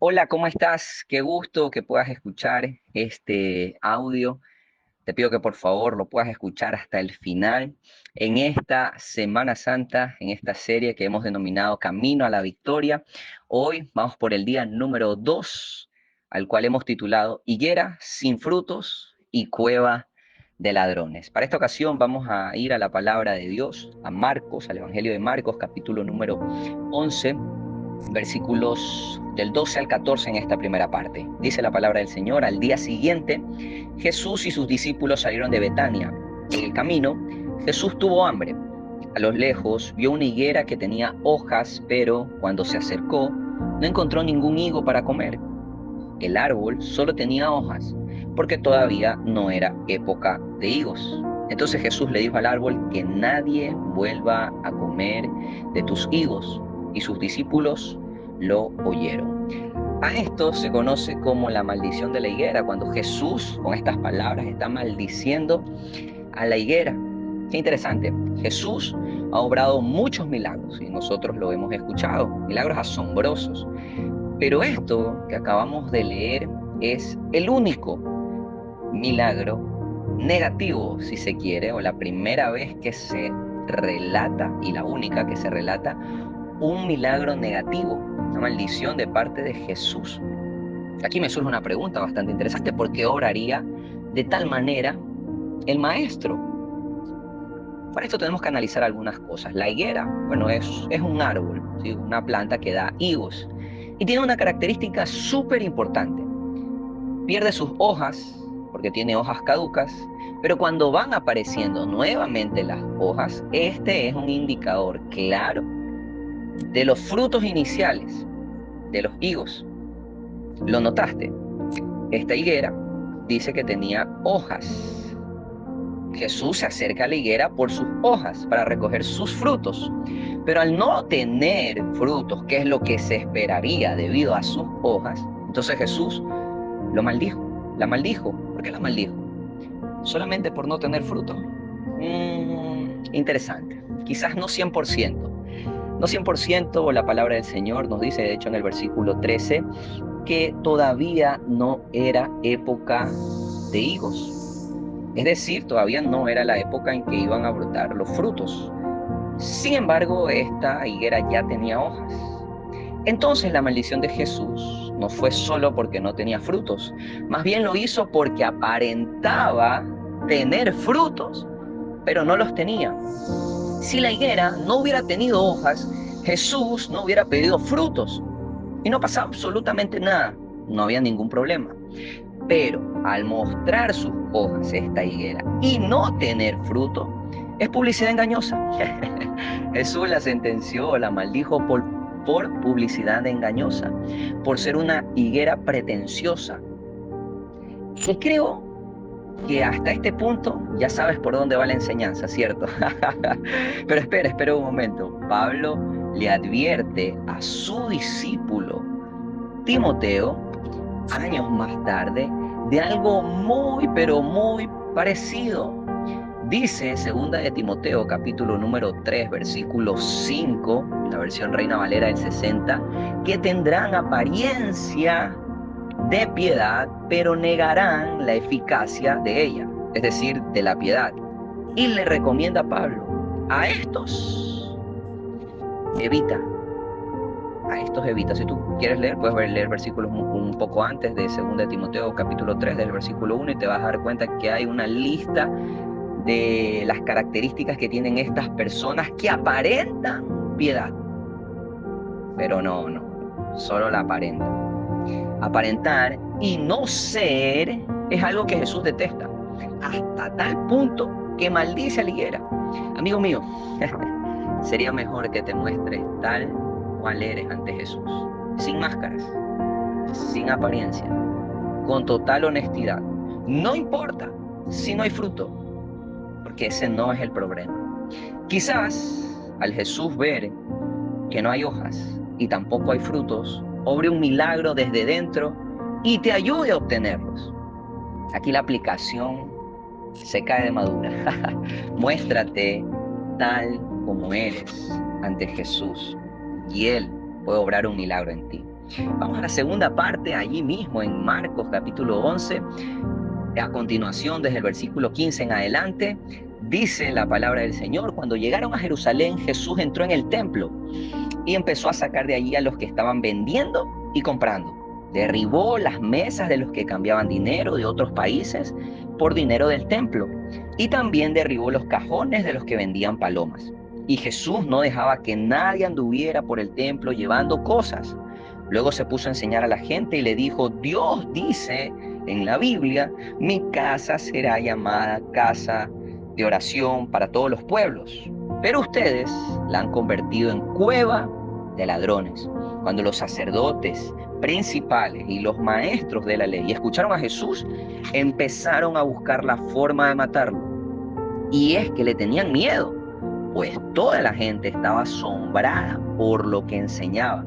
Hola, ¿cómo estás? Qué gusto que puedas escuchar este audio. Te pido que por favor lo puedas escuchar hasta el final en esta Semana Santa, en esta serie que hemos denominado Camino a la Victoria. Hoy vamos por el día número 2, al cual hemos titulado Higuera sin frutos y cueva de ladrones. Para esta ocasión vamos a ir a la palabra de Dios, a Marcos, al Evangelio de Marcos, capítulo número 11, versículos del 12 al 14 en esta primera parte. Dice la palabra del Señor: al día siguiente, Jesús y sus discípulos salieron de Betania. En el camino, Jesús tuvo hambre. A lo lejos vio una higuera que tenía hojas, pero cuando se acercó, no encontró ningún higo para comer. El árbol solo tenía hojas, porque todavía no era época de higos. Entonces Jesús le dijo al árbol: que nadie vuelva a comer de tus higos. Y sus discípulos lo oyeron. A esto se conoce como la maldición de la higuera, cuando Jesús con estas palabras está maldiciendo a la higuera. Qué interesante. Jesús ha obrado muchos milagros y nosotros lo hemos escuchado, milagros asombrosos. Pero esto que acabamos de leer es el único milagro negativo, si se quiere, o la primera vez que se relata y la única que se relata un milagro negativo, una maldición de parte de Jesús. Aquí me surge una pregunta bastante interesante: ¿por qué obraría de tal manera el maestro? Para esto tenemos que analizar algunas cosas. La higuera, bueno, es un árbol, ¿sí? Una planta que da higos y tiene una característica súper importante: pierde sus hojas porque tiene hojas caducas, pero cuando van apareciendo nuevamente las hojas, este es un indicador claro de los frutos iniciales de los higos. ¿Lo notaste? Esta higuera dice que tenía hojas. Jesús se acerca a la higuera por sus hojas para recoger sus frutos, pero al no tener frutos, que es lo que se esperaría debido a sus hojas, entonces Jesús lo maldijo, la maldijo. ¿Por qué la maldijo? ¿Solamente por no tener fruto? Interesante. Quizás no 100%. No 100%, la palabra del Señor nos dice, de hecho en el versículo 13, que todavía no era época de higos. Es decir, todavía no era la época en que iban a brotar los frutos. Sin embargo, esta higuera ya tenía hojas. Entonces la maldición de Jesús no fue solo porque no tenía frutos, más bien lo hizo porque aparentaba tener frutos, pero no los tenía. Si la higuera no hubiera tenido hojas, Jesús no hubiera pedido frutos y no pasaba absolutamente nada, no había ningún problema. Pero al mostrar sus hojas esta higuera y no tener fruto, es publicidad engañosa. Jesús la sentenció, la maldijo por publicidad engañosa, por ser una higuera pretenciosa. Y creo que hasta este punto ya sabes por dónde va la enseñanza, ¿cierto? Pero espera un momento. Pablo le advierte a su discípulo Timoteo, años más tarde, de algo muy, pero muy parecido. Dice segunda de Timoteo, capítulo número 3, versículo 5, la versión Reina Valera del 60, que tendrán apariencia de piedad, pero negarán la eficacia de ella, es decir, de la piedad. Y le recomienda a Pablo: a estos evita, a estos evita. Si tú quieres leer, puedes leer versículos un poco antes de 2 de Timoteo, capítulo 3, del versículo 1, y te vas a dar cuenta que hay una lista de las características que tienen estas personas que aparentan piedad, pero no, solo la aparentan. Aparentar y no ser es algo que Jesús detesta, hasta tal punto que maldice a la higuera. Amigo mío, sería mejor que te muestres tal cual eres ante Jesús, sin máscaras, sin apariencia, con total honestidad. No importa si no hay fruto, porque ese no es el problema. Quizás al Jesús ver que no hay hojas y tampoco hay frutos, obre un milagro desde dentro y te ayude a obtenerlos. Aquí la aplicación se cae de madura. Muéstrate tal como eres ante Jesús y Él puede obrar un milagro en ti. Vamos a la segunda parte, allí mismo en Marcos capítulo 11. A continuación, desde el versículo 15 en adelante, dice la palabra del Señor: cuando llegaron a Jerusalén, Jesús entró en el templo y empezó a sacar de allí a los que estaban vendiendo y comprando. Derribó las mesas de los que cambiaban dinero de otros países por dinero del templo, y también derribó los cajones de los que vendían palomas. Y Jesús no dejaba que nadie anduviera por el templo llevando cosas. Luego se puso a enseñar a la gente y le dijo: Dios dice en la Biblia: mi casa será llamada casa de oración para todos los pueblos, pero ustedes la han convertido en cueva de ladrones. Cuando los sacerdotes principales y los maestros de la ley escucharon a Jesús, empezaron a buscar la forma de matarlo. Y es que le tenían miedo, pues toda la gente estaba asombrada por lo que enseñaba.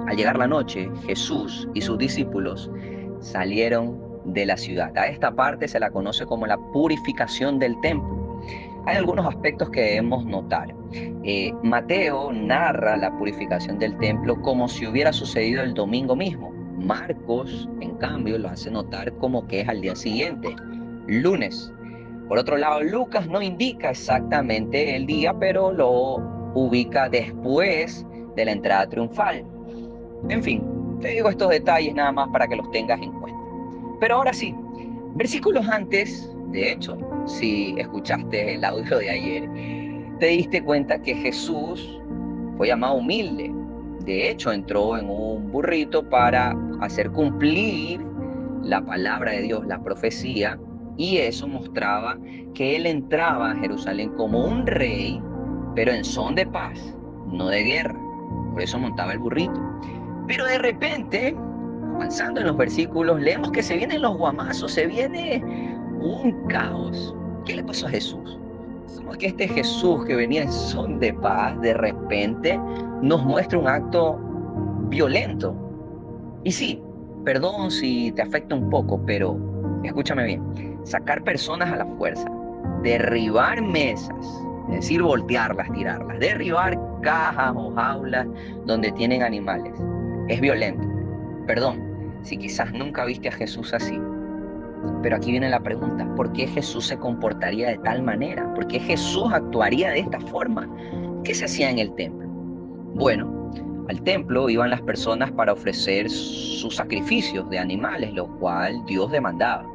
Al llegar la noche, Jesús y sus discípulos salieron de la ciudad. A esta parte se la conoce como la purificación del templo. Hay algunos aspectos que debemos notar. Mateo narra la purificación del templo como si hubiera sucedido el domingo mismo. Marcos, en cambio, lo hace notar como que es al día siguiente, lunes. Por otro lado, Lucas no indica exactamente el día, pero lo ubica después de la entrada triunfal. En fin, te digo estos detalles nada más para que los tengas en cuenta. Pero ahora sí, versículos antes, de hecho, si escuchaste el audio de ayer, te diste cuenta que Jesús fue llamado humilde. De hecho, entró en un burrito para hacer cumplir la palabra de Dios, la profecía, y eso mostraba que él entraba a Jerusalén como un rey, pero en son de paz, no de guerra. Por eso montaba el burrito. Pero de repente, avanzando en los versículos, leemos que se vienen los guamazos, se viene un caos. ¿Qué le pasó a Jesús? Como que este Jesús que venía en son de paz, de repente nos muestra un acto violento. Y sí, perdón si te afecta un poco, pero escúchame bien. Sacar personas a la fuerza, derribar mesas, es decir, voltearlas, tirarlas, derribar cajas o jaulas donde tienen animales, es violento. Perdón, si quizás nunca viste a Jesús así, pero aquí viene la pregunta: ¿por qué Jesús se comportaría de tal manera? ¿Por qué Jesús actuaría de esta forma? ¿Qué se hacía en el templo? Bueno, al templo iban las personas para ofrecer sus sacrificios de animales, lo cual Dios demandaba.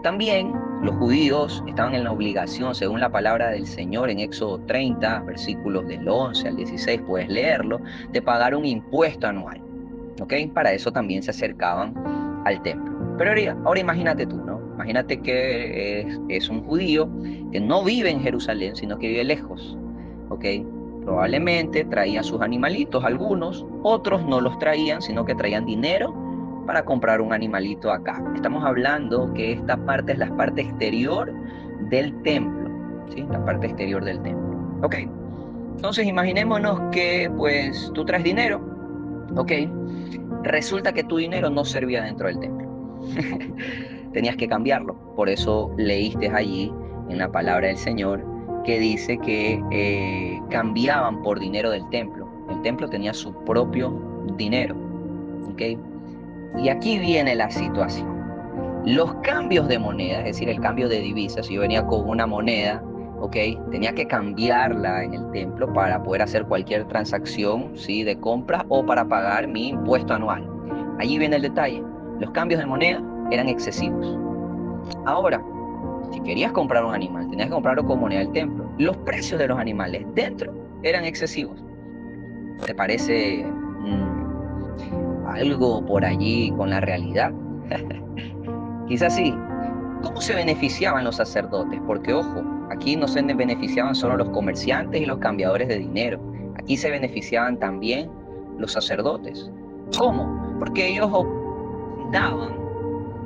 También los judíos estaban en la obligación, según la palabra del Señor en Éxodo 30, versículos del 11 al 16, puedes leerlo, de pagar un impuesto anual. ¿Ok? Para eso también se acercaban al templo. Pero ahora imagínate tú, ¿no? Imagínate que es un judío que no vive en Jerusalén, sino que vive lejos. ¿Ok? Probablemente traía sus animalitos, algunos, otros no los traían, sino que traían dinero para comprar un animalito acá. Estamos hablando que esta parte es la parte exterior del templo, ¿sí? La parte exterior del templo. ¿Ok? Entonces imaginémonos que pues tú traes dinero, ¿ok? Resulta que tu dinero no servía dentro del templo. Tenías que cambiarlo. Por eso leíste allí en la palabra del Señor que dice que cambiaban por dinero del templo. El templo tenía su propio dinero. ¿Ok? Y aquí viene la situación. Los cambios de moneda, es decir, el cambio de divisas, si yo venía con una moneda, ¿ok? Tenía que cambiarla en el templo para poder hacer cualquier transacción, ¿sí? De compra o para pagar mi impuesto anual. Allí viene el detalle. Los cambios de moneda eran excesivos. Ahora, si querías comprar un animal, tenías que comprarlo con moneda del templo. Los precios de los animales dentro eran excesivos. ¿Te parece algo por allí con la realidad? Quizás sí. ¿Cómo se beneficiaban los sacerdotes? Porque, ojo, aquí no se beneficiaban solo los comerciantes y los cambiadores de dinero. Aquí se beneficiaban también los sacerdotes. ¿Cómo? Porque ellos daban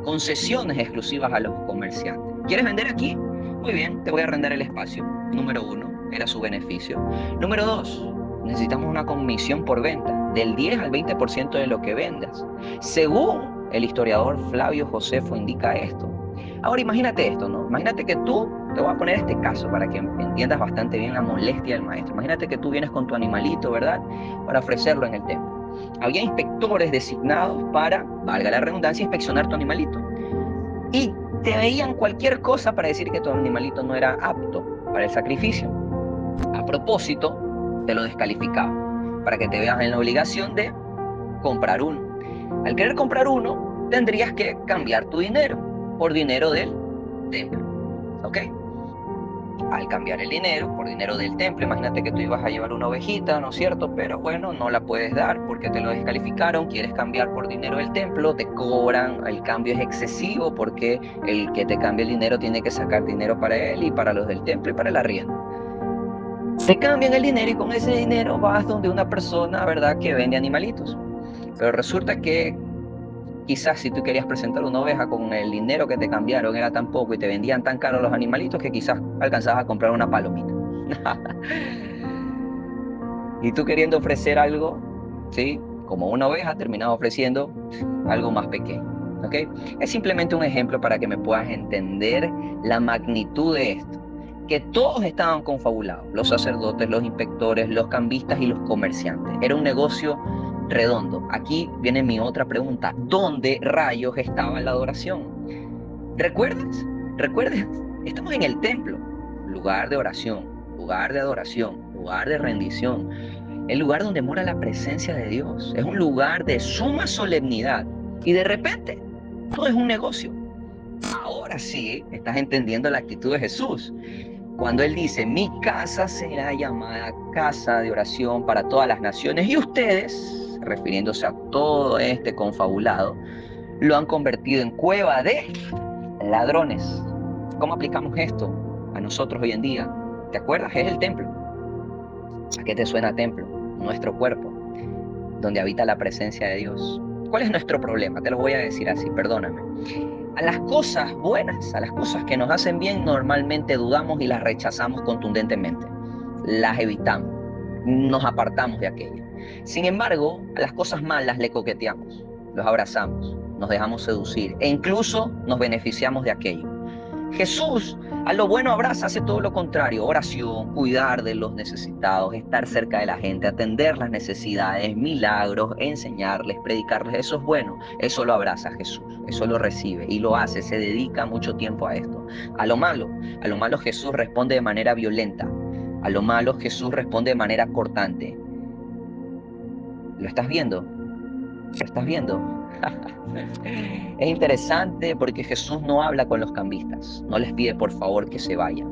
concesiones exclusivas a los comerciantes. ¿Quieres vender aquí? Muy bien, te voy a arrendar el espacio. Número uno, era su beneficio. Número dos, necesitamos una comisión por venta, del 10 al 20% de lo que vendas. Según el historiador Flavio Josefo indica esto. Ahora imagínate esto, ¿no? Imagínate que tú, te voy a poner este caso para que entiendas bastante bien la molestia del maestro. Imagínate que tú vienes con tu animalito, ¿verdad? Para ofrecerlo en el templo. Había inspectores designados para, valga la redundancia, inspeccionar tu animalito. Y te veían cualquier cosa para decir que tu animalito no era apto para el sacrificio. A propósito, te lo descalificaban para que te veas en la obligación de comprar uno. Al querer comprar uno, tendrías que cambiar tu dinero por dinero del templo. ¿Ok? Al cambiar el dinero por dinero del templo, imagínate que tú ibas a llevar una ovejita, ¿no es cierto? Pero bueno, no la puedes dar porque te lo descalificaron, quieres cambiar por dinero del templo, te cobran, el cambio es excesivo porque el que te cambia el dinero tiene que sacar dinero para él y para los del templo y para el arriendo. Te cambian el dinero y con ese dinero vas donde una persona, ¿verdad?, que vende animalitos. Pero resulta que quizás si tú querías presentar una oveja con el dinero que te cambiaron era tan poco y te vendían tan caro los animalitos que quizás alcanzabas a comprar una palomita. Y tú queriendo ofrecer algo, ¿sí? Como una oveja, terminas ofreciendo algo más pequeño. ¿Ok? Es simplemente un ejemplo para que me puedas entender la magnitud de esto. Que todos estaban confabulados, los sacerdotes, los inspectores, los cambistas y los comerciantes. Era un negocio redondo. Aquí viene mi otra pregunta. ¿Dónde rayos estaba la adoración? ¿Recuerdas? ¿Recuerdas? Estamos en el templo, lugar de oración, lugar de adoración, lugar de rendición, el lugar donde mora la presencia de Dios. Es un lugar de suma solemnidad. Y de repente, todo es un negocio. Ahora sí, estás entendiendo la actitud de Jesús. Cuando Él dice, mi casa será llamada casa de oración para todas las naciones, y ustedes, refiriéndose a todo este confabulado, lo han convertido en cueva de ladrones. ¿Cómo aplicamos esto a nosotros hoy en día? ¿Te acuerdas? Es el templo. ¿A qué te suena templo? Nuestro cuerpo, donde habita la presencia de Dios. ¿Cuál es nuestro problema? Te lo voy a decir así, perdóname. A las cosas buenas, a las cosas que nos hacen bien, normalmente dudamos y las rechazamos contundentemente. Las evitamos, nos apartamos de aquello. Sin embargo, a las cosas malas le coqueteamos, los abrazamos, nos dejamos seducir e incluso nos beneficiamos de aquello. Jesús a lo bueno abraza, hace todo lo contrario: oración, cuidar de los necesitados, estar cerca de la gente, atender las necesidades, milagros, enseñarles, predicarles. Eso es bueno, eso lo abraza Jesús, eso lo recibe y lo hace, se dedica mucho tiempo a esto. A lo malo Jesús responde de manera violenta, a lo malo Jesús responde de manera cortante. ¿Lo estás viendo? ¿Lo estás viendo? Es interesante porque Jesús no habla con los cambistas, no les pide por favor que se vayan,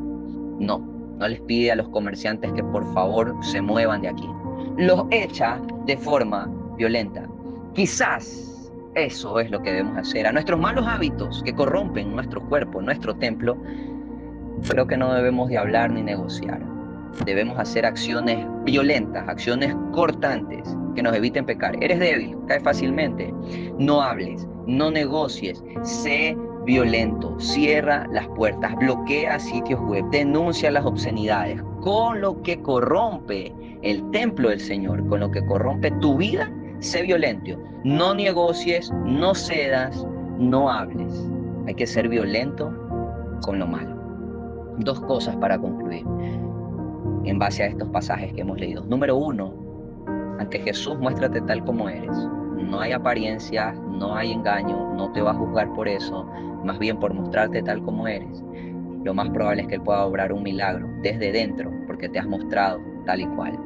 no, no les pide a los comerciantes que por favor se muevan de aquí, los echa de forma violenta. Quizás eso es lo que debemos hacer. A nuestros malos hábitos que corrompen nuestro cuerpo, nuestro templo, creo que no debemos de hablar ni negociar. Debemos hacer acciones violentas, acciones cortantes que nos eviten pecar. Eres débil, cae fácilmente. No hables, no negocies, sé violento, cierra las puertas, bloquea sitios web, denuncia las obscenidades. Con lo que corrompe el templo del Señor, con lo que corrompe tu vida, sé violento. No negocies, no cedas, no hables. Hay que ser violento con lo malo. Dos cosas para concluir en base a estos pasajes que hemos leído. Número uno, ante Jesús muéstrate tal como eres. No hay apariencias, no hay engaño, no te va a juzgar por eso, más bien por mostrarte tal como eres. Lo más probable es que Él pueda obrar un milagro desde dentro, porque te has mostrado tal y cual.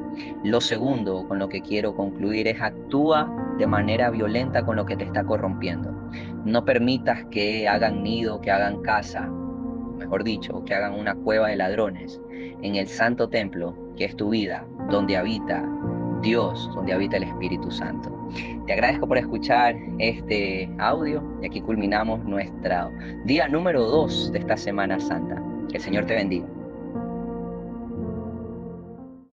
Lo segundo, con lo que quiero concluir, es actúa de manera violenta con lo que te está corrompiendo. No permitas que hagan nido, que hagan casa, mejor dicho, que hagan una cueva de ladrones en el santo templo que es tu vida, donde habita Dios, donde habita el Espíritu Santo. Te agradezco por escuchar este audio y aquí culminamos nuestro día número 2 de esta Semana Santa. Que el Señor te bendiga.